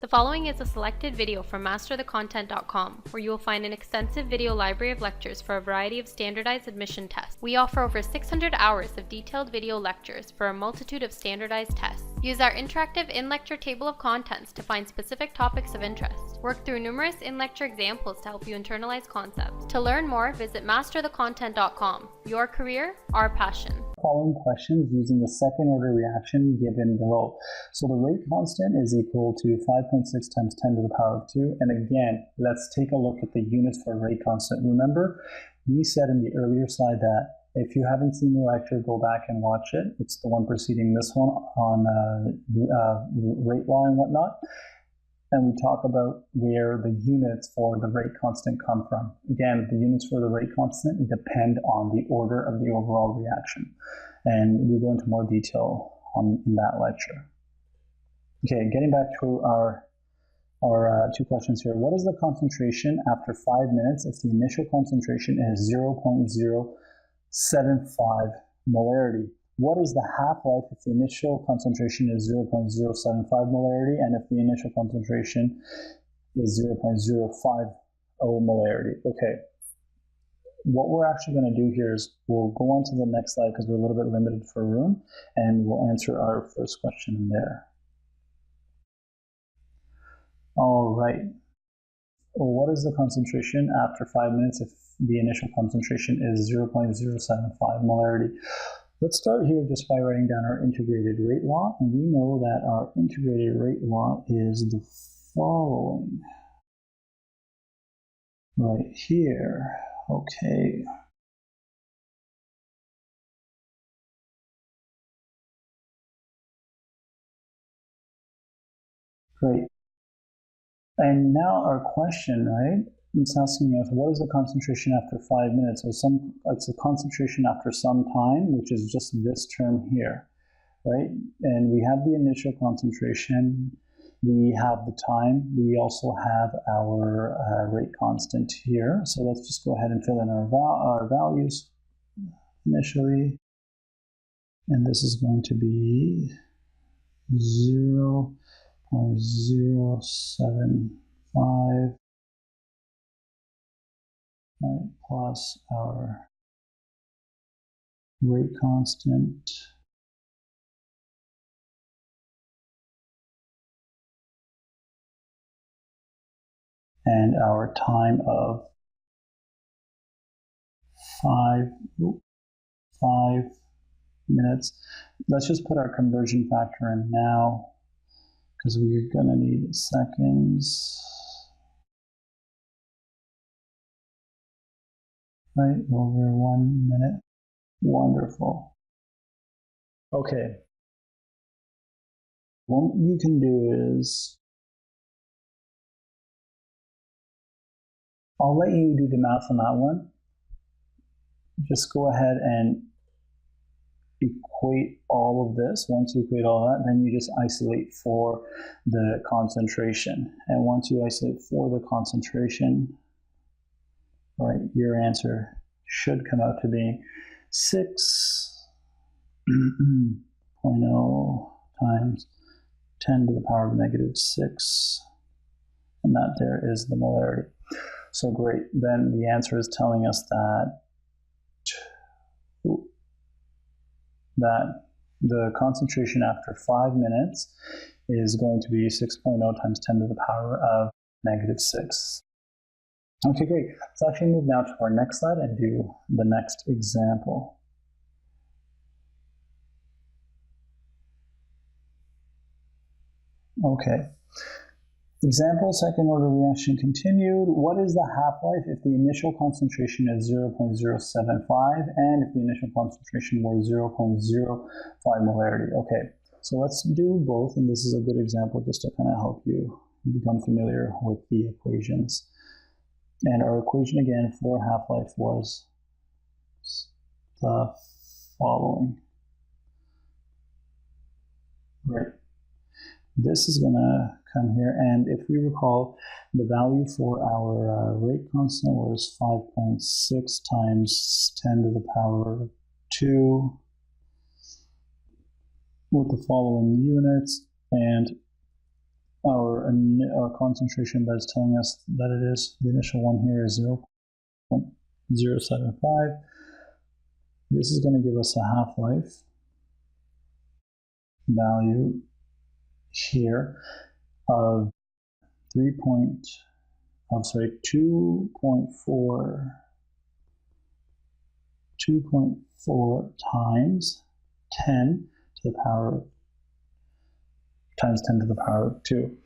The following is a selected video from masterthecontent.com, where you will find an extensive video library of lectures for a variety of standardized admission tests. We offer over 600 hours of detailed video lectures for a multitude of standardized tests. Use our interactive in-lecture table of contents to find specific topics of interest. Work through numerous in-lecture examples to help you internalize concepts. To learn more, visit masterthecontent.com. Your career, our passion. Following questions using the second order reaction given below. So the rate constant is equal to 5.6 times 10 to the power of 2. And again, let's take a look at the units for rate constant. Remember, we said in the earlier slide that if you haven't seen the lecture, go back and watch it. It's the one preceding this one on rate law and whatnot. And we talk about where the units for the rate constant come from. Again, the units for the rate constant depend on the order of the overall reaction. And we'll go into more detail in that lecture. Okay, getting back to our two questions here. What is the concentration after 5 minutes if the initial concentration is 0.075 molarity? What is the half-life if the initial concentration is 0.075 molarity and if the initial concentration is 0.050 molarity? Okay, what we're actually going to do here is we'll go on to the next slide because we're a little bit limited for room, and we'll answer our first question there. All right. Well, what is the concentration after 5 minutes if the initial concentration is 0.075 molarity? Let's start here just by writing down our integrated rate law, and we know that our integrated rate law is the following. Right here, okay. Great. And now our question, right? It's asking us, what is the concentration after 5 minutes? So it's a concentration after some time, which is just this term here, right? And we have the initial concentration, we have the time, we also have our rate constant here. So let's just go ahead and fill in our values initially. And this is going to be 0.075. Right, plus our rate constant and our time of 5 minutes. Let's just put our conversion factor in now because we're going to need seconds. Right, over 1 minute. Wonderful. Okay. What you can do is, I'll let you do the math on that one. Just go ahead and equate all of this. Once you equate all that, then you just isolate for the concentration. And once you isolate for the concentration, right, your answer should come out to be 6.0 times 10 to the power of negative 6. And that there is the molarity. So great. Then the answer is telling us that the concentration after 5 minutes is going to be 6.0 times 10 to the power of negative 6. Okay, great. Let's actually move now to our next slide and do the next example. Okay. Example, second order reaction continued. What is the half-life if the initial concentration is 0.075 and if the initial concentration were 0.05 molarity? Okay, so let's do both, and this is a good example just to kind of help you become familiar with the equations. And our equation again for half-life was the following. Great. This is going to come here, and if we recall, the value for our rate constant was 5.6 times 10 to the power of 2 with the following units, and our concentration that's telling us that it is, the initial one here is 0.075. This is going to give us a half-life value here of 2.4 times 10 to the power times 10 to the power of 2.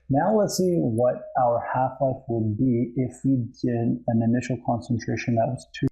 Now let's see what our half-life would be if we did an initial concentration that was 2.